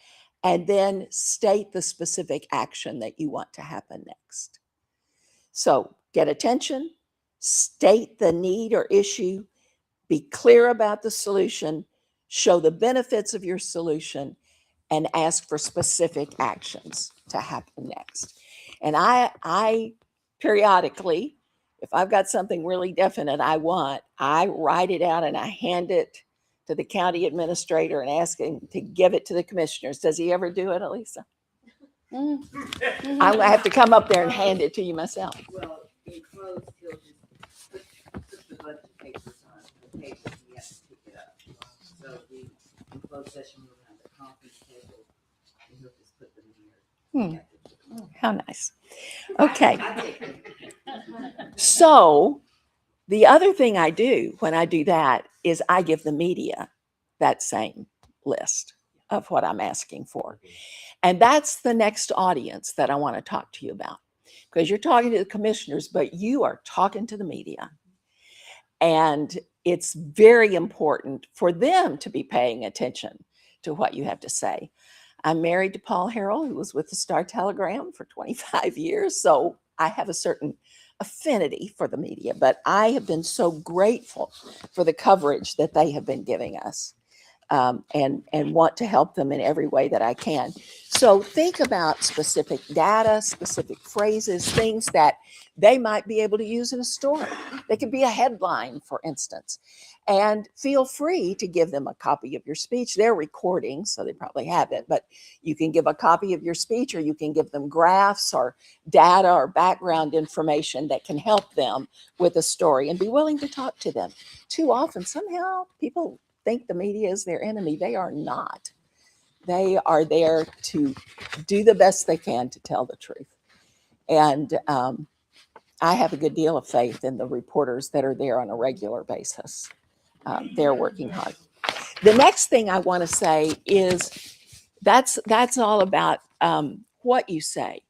and then state the specific action that you want to happen next. So get attention, state the need or issue, be clear about the solution, show the benefits of your solution, and ask for specific actions to happen next. And I periodically, if I've got something really definite I want, I write it out and I hand it to the county administrator and ask him to give it to the commissioners. Does he ever do it, Elisa? I have to come up there and hand it to you myself. Well, in closed, he'll just put the budget papers on the paper, and we have to pick it up. So we, in closed session, we'll have the conference table, and he'll just put them here. How nice. Okay. So the other thing I do when I do that is I give the media that same list of what I'm asking for. And that's the next audience that I want to talk to you about, because you're talking to the commissioners, but you are talking to the media. And it's very important for them to be paying attention to what you have to say. I'm married to Paul Harrell, who was with the Star Telegram for 25 years. So I have a certain affinity for the media, but I have been so grateful for the coverage that they have been giving us, and want to help them in every way that I can. So think about specific data, specific phrases, things that they might be able to use in a story. They could be a headline, for instance. And feel free to give them a copy of your speech. They're recording, so they probably have it, but you can give a copy of your speech, or you can give them graphs or data or background information that can help them with a story, and be willing to talk to them. Too often, somehow, people think the media is their enemy. They are not. They are there to do the best they can to tell the truth. And I have a good deal of faith in the reporters that are there on a regular basis. They're working hard. The next thing I want to say is that's all about what you say.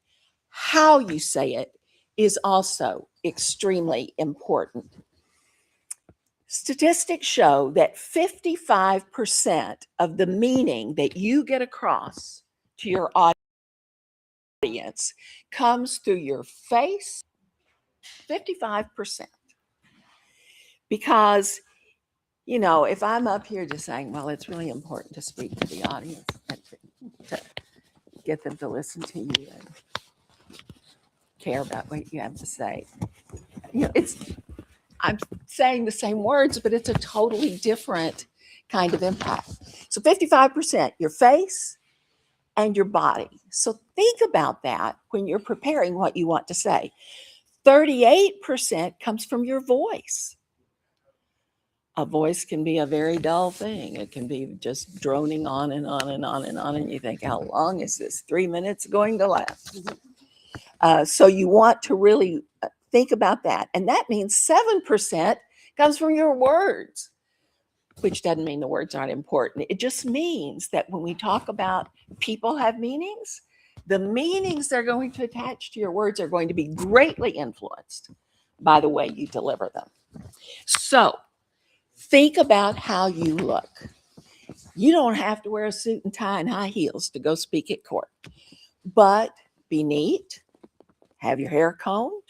How you say it is also extremely important. Statistics show that 55% of the meaning that you get across to your audience comes through your face. 55%. Because you know, if I'm up here just saying, well, it's really important to speak to the audience and to get them to listen to you and care about what you have to say. You know, I'm saying the same words, but it's a totally different kind of impact. So 55%, your face and your body. So think about that when you're preparing what you want to say. 38% comes from your voice. A voice can be a very dull thing. It can be just droning on and on and on and on. And you think, how long is this 3 minutes going to last? So you want to really think about that. And that means 7% comes from your words, which doesn't mean the words aren't important. It just means that when we talk about people have meanings, the meanings they're going to attach to your words are going to be greatly influenced by the way you deliver them. So think about how you look. You don't have to wear a suit and tie and high heels to go speak at court, but be neat, have your hair combed,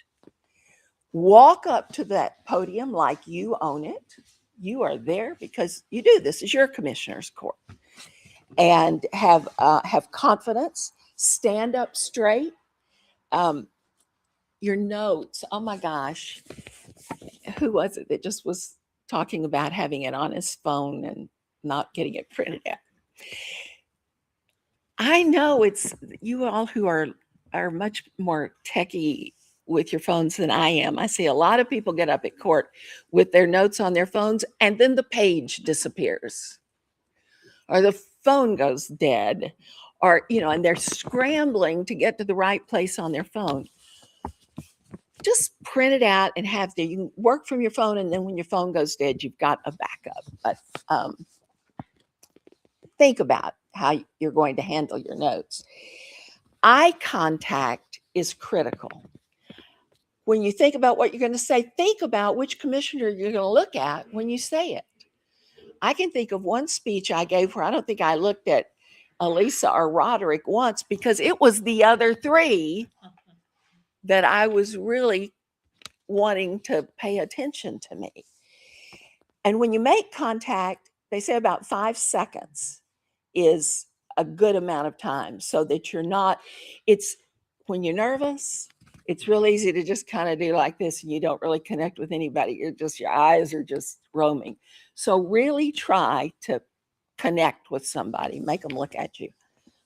walk up to that podium like you own it. You are there because you do. This is your commissioner's court. And have confidence, stand up straight. Your notes, oh my gosh, who was it that just was talking about having it on his phone and not getting it printed out? I know it's you all who are much more techie with your phones than I am. I see a lot of people get up at court with their notes on their phones and then the page disappears or the phone goes dead or, you know, and they're scrambling to get to the right place on their phone. Just print it out and have you can work from your phone. And then when your phone goes dead, you've got a backup. But think about how you're going to handle your notes. Eye contact is critical. When you think about what you're going to say, think about which commissioner you're going to look at when you say it. I can think of one speech I gave where I don't think I looked at Elisa or Roderick once because it was the other three that I was really wanting to pay attention to me. And when you make contact, they say about 5 seconds is a good amount of time so that you're not, it's when you're nervous, it's real easy to just kind of do like this and you don't really connect with anybody. Your eyes are just roaming. So really try to connect with somebody, make them look at you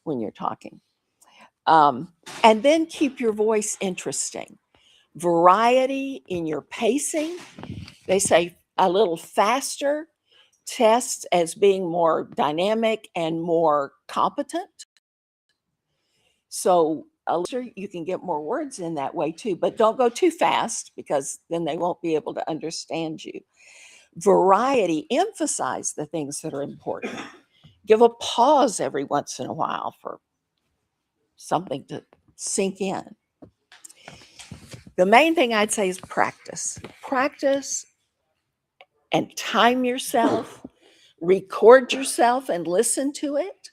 when you're talking. And then keep your voice interesting. Variety in your pacing. They say a little faster tests as being more dynamic and more competent. So you can get more words in that way too, but don't go too fast because then they won't be able to understand you. Variety, emphasize the things that are important. Give a pause every once in a while for something to sink in. The main thing I'd say is practice. Practice and time yourself, record yourself and listen to it.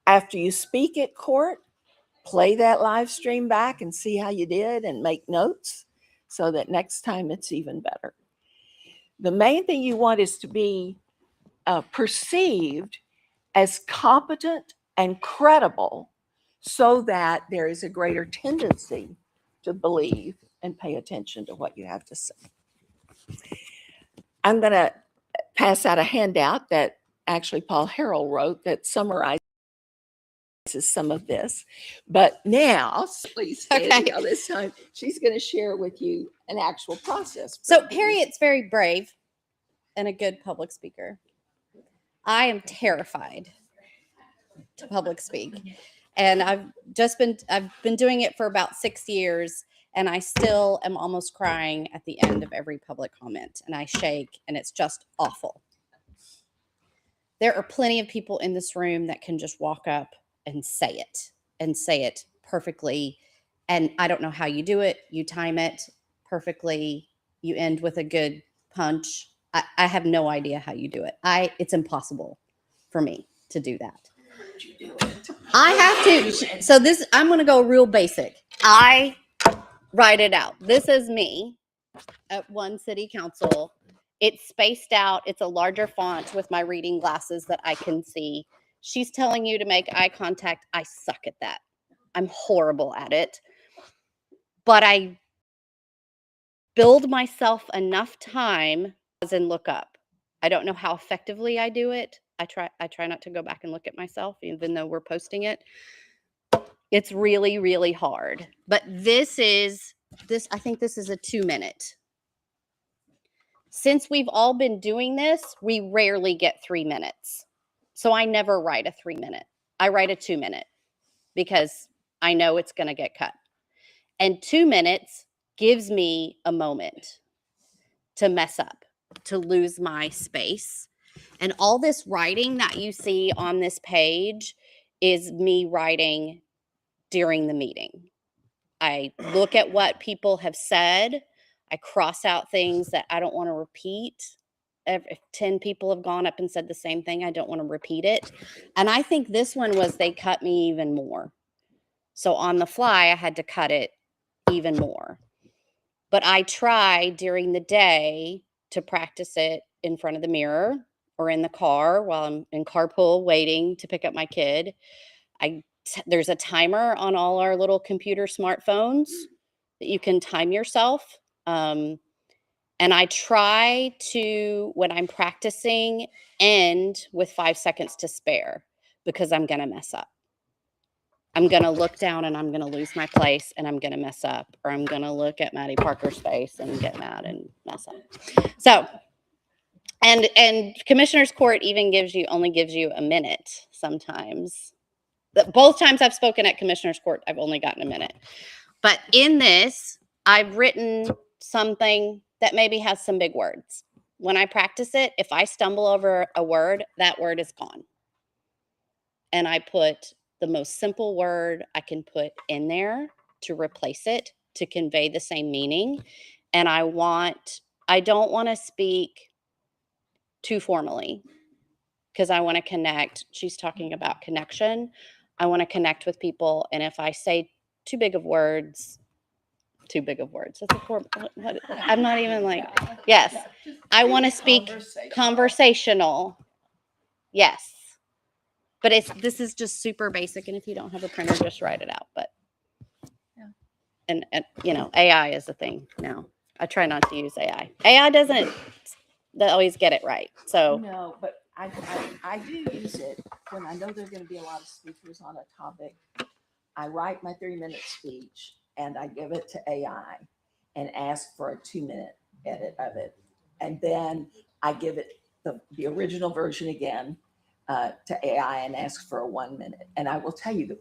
After you speak at court, play that live stream back and see how you did and make notes so that next time it's even better. The main thing you want is to be perceived as competent and credible so that there is a greater tendency to believe and pay attention to what you have to say. I'm going to pass out a handout that actually Paul Harrell wrote that summarizes some of this. But now, please, Sandy, this time, she's going to share with you an actual process. So Harriet's very brave and a good public speaker. I am terrified to public speak. And I've been doing it for about 6 years, and I still am almost crying at the end of every public comment, and I shake, and it's just awful. There are plenty of people in this room that can just walk up and say it perfectly. And I don't know how you do it. You time it perfectly. You end with a good punch. I have no idea how you do it. It's impossible for me to do that. I have to. So I'm going to go real basic. I write it out. This is me at one city council It's spaced out. It's a larger font with my reading glasses that I can see. She's telling you to make eye contact. I suck at that. I'm horrible at it. But I build myself enough time and look up. I don't know how effectively I do it. I try not to go back and look at myself, even though we're posting it. It's really, really hard. But I think this is a 2-minute. Since we've all been doing this, we rarely get 3 minutes. So I never write a 3-minute. I write a 2-minute because I know it's going to get cut. And 2 minutes gives me a moment to mess up, to lose my space. And all this writing that you see on this page is me writing during the meeting. I look at what people have said. I cross out things that I don't want to repeat. If 10 people have gone up and said the same thing, I don't want to repeat it. And I think this one was they cut me even more. So on the fly, I had to cut it even more. But I try during the day to practice it in front of the mirror or in the car while I'm in carpool waiting to pick up my kid. There's a timer on all our little computer smartphones that you can time yourself. And I try to, when I'm practicing, end with 5 seconds to spare because I'm going to mess up. I'm going to look down and I'm going to lose my place and I'm going to mess up, or I'm going to look at Maddie Parker's face and get mad and mess up. So, and Commissioner's Court even only gives you a minute sometimes. Both times I've spoken at Commissioner's Court, I've only gotten a minute. But in this, I've written something that maybe has some big words. When I practice it, if I stumble over a word, that word is gone. And I put the most simple word I can put in there to replace it, to convey the same meaning. And I don't want to speak too formally because I want to connect. She's talking about connection. I want to connect with people. And if I say too big of words, that's a horrible, I'm not even like, yes. I want to speak conversational. Yes. But this is just super basic. And if you don't have a printer, just write it out. But, and AI is a thing now. I try not to use AI. AI doesn't always get it right. So No, but I do use it when I know there are going to be a lot of speakers on a topic. I write my 3-minute speech and I give it to AI and ask for a 2-minute edit of it. And then I give it the original version again to AI and ask for a 1 minute. And I will tell you the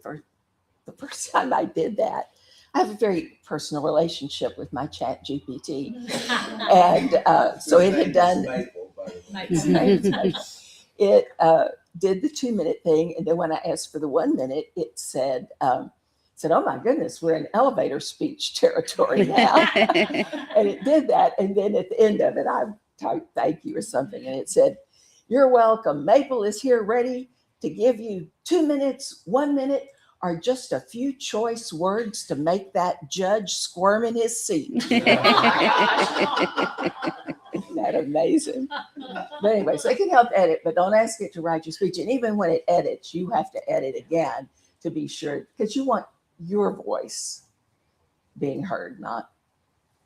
first time I did that, I have a very personal relationship with my Chat GPT. And so it had done, it did the 2-minute thing. And then when I asked for the 1 minute, it said, oh my goodness, we're in elevator speech territory now. And it did that. And then at the end of it, I typed thank you or something. And it said, you're welcome. Maple is here ready to give you 2 minutes, 1 minute, or just a few choice words to make that judge squirm in his seat. Isn't that amazing? But anyway, so it can help edit, but don't ask it to write your speech. And even when it edits, you have to edit again to be sure, because you want your voice being heard, not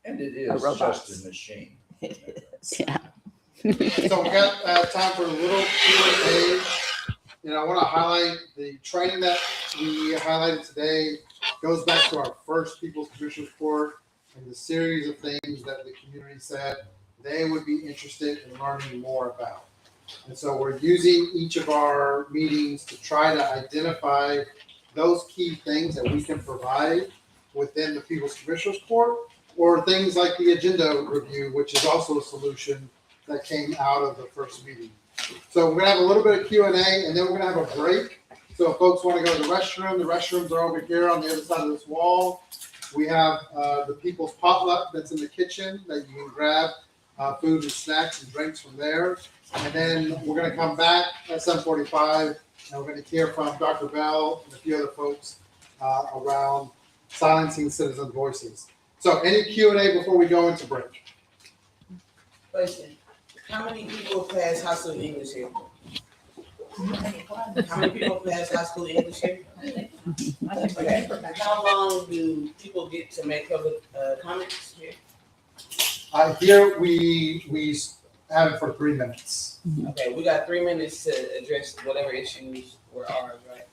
And it a is robot's. just a machine. It is. yeah. So we got time for a little Q&A. And I want to highlight the training that we highlighted today goes back to our first People's Commission report and the series of things that the community said they would be interested in learning more about. And so we're using each of our meetings to try to identify those key things that we can provide within the People's Commissioners Court, or things like the agenda review, which is also a solution that came out of the first meeting. So we're gonna have a little bit of Q&A, and then we're gonna have a break. So if folks want to go to the restrooms are over here on the other side of this wall. We have the People's Potluck that's in the kitchen that you can grab food and snacks and drinks from there. And then we're gonna come back at 7:45, and we're gonna hear from Dr. Bell and a few other folks around silencing citizen voices. So any Q&A before we go into break? Question. How many people pass high school English here? How many people pass high school English here? Okay. How long do people get to make public comments here? Here we have it for 3 minutes. Okay, we got 3 minutes to address whatever issues were ours, right?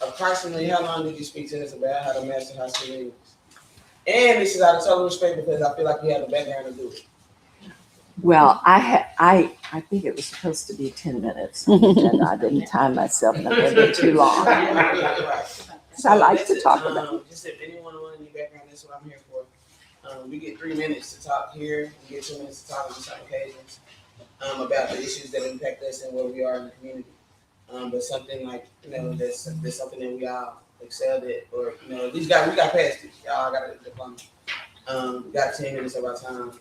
Approximately how long did you speak to us about how to master high school English? And this is out of total respect because I feel like you have the background to do it. Well, I think it was supposed to be 10 minutes and I didn't time myself and I made it too long. So I like to talk about. Just if anyone wants any background, that's what I'm here for. We get 3 minutes to talk here. We get 2 minutes to talk on certain occasions about the issues that impact us and where we are in the community. But something like, there's something that we all excelled at, or, at least we got past it. Y'all got a diploma. We got 10 minutes of our time.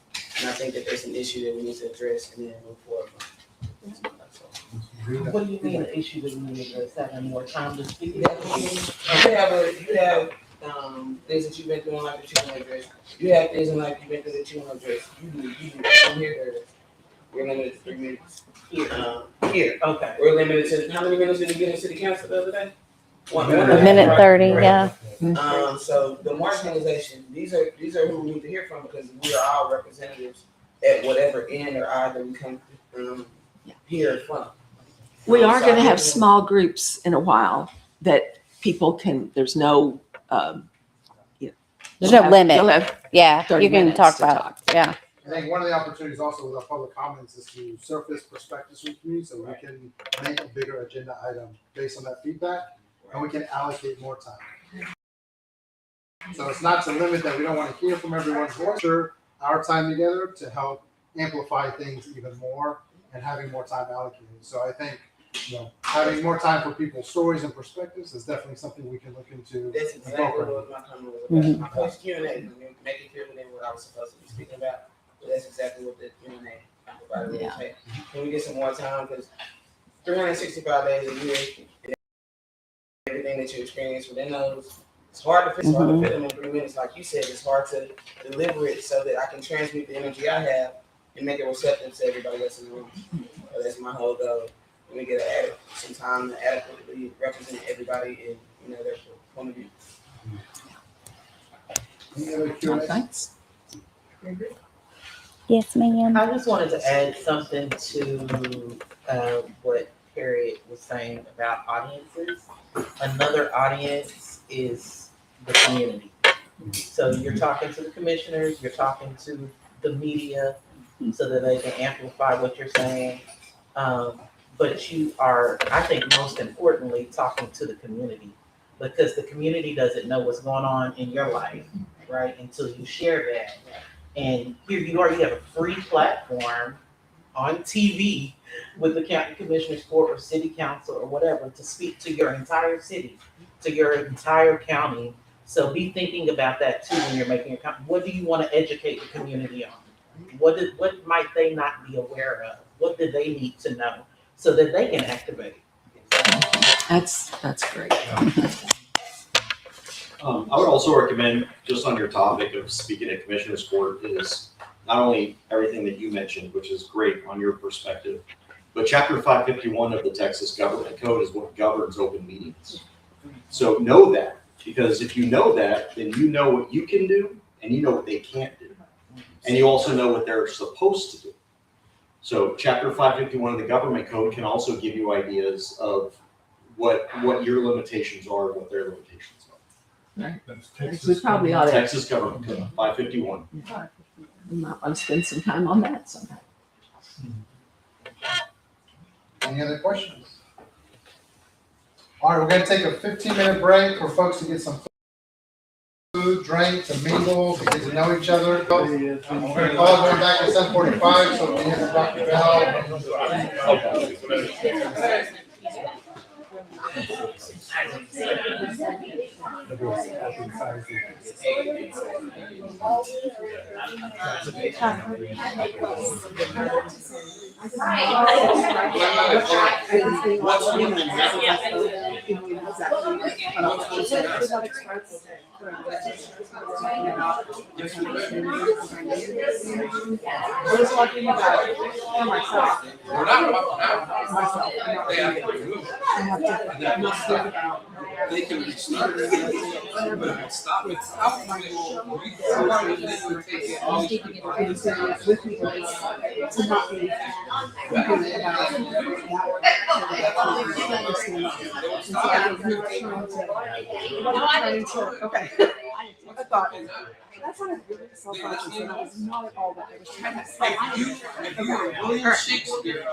And I think that there's an issue that we need to address and then move forward from. What do you mean, an issue that we need to address, having more time to speak? You have things that you've been through in life that you want to address. You have things in life you've been through that you want to address. You do. I'm here to. We're limited to 3 minutes. Here. Okay. We're limited to, how many minutes did we get in city council the other day? One A minute 30, yeah. So the marginalization, these are who we need to hear from because we are all representatives at whatever end or eye that we come here from. We are going to have small groups in a while that people can, there's no, There's no limit. you'll have Yeah, 30 you can minutes talk to about, talk. yeah. I think one of the opportunities also with our public comments is to surface perspectives from the community so we can make a bigger agenda item based on that feedback and we can allocate more time. So it's not to limit that we don't want to hear from everyone's voice or our time together to help amplify things even more and having more time allocated. So I think, having more time for people's stories and perspectives is definitely something we can look into. That's exactly what my comment was about. My first Q&A, making clear within what I was supposed to be speaking about. But that's exactly what the Q&A provided. Yeah. Can we get some more time? Because 365 days a year, and everything that you experience within those, it's hard to fit them in 3 minutes. Like you said, it's hard to deliver it so that I can transmit the energy I have and make it receptive to everybody else in the room. So that's my whole goal. We get some time to adequately represent everybody in their point of view. Any other Q&A? Thanks. Yes, ma'am. I just wanted to add something to what Harriet was saying about audiences. Another audience is the community. So you're talking to the commissioners, you're talking to the media so that they can amplify what you're saying. But you are, I think most importantly, talking to the community because the community doesn't know what's going on in your life, right? Until you share that. And here you are, you have a free platform on TV with the county commissioner's court or city council or whatever to speak to your entire city, to your entire county. So be thinking about that too when you're making your comment. What do you want to educate the community on? What might they not be aware of? What do they need to know so that they can activate? That's great. I would also recommend, just on your topic of speaking at Commissioner's Court, is not only everything that you mentioned, which is great on your perspective, but Chapter 551 of the Texas Government Code is what governs open meetings. So know that, because if you know that, then you know what you can do and you know what they can't do. And you also know what they're supposed to do. So Chapter 551 of the Government Code can also give you ideas of what your limitations are and what their limitations are. Right. We probably ought to. Texas Government Code 551. We might want to spend some time on that sometime. Any other questions? All right, we're going to take a 15-minute break for folks to get some food, drink, to mingle, to get to know each other. We're going to call going back at 7:45, so we can have Dr. Bell. was talking about for myself. I have to not think about. They can restart it, but stop it. With me to not be thinking about okay. I thought that's not a good self-conscious, and I was not at all that. I was trying to say. If you were William Shakespeare,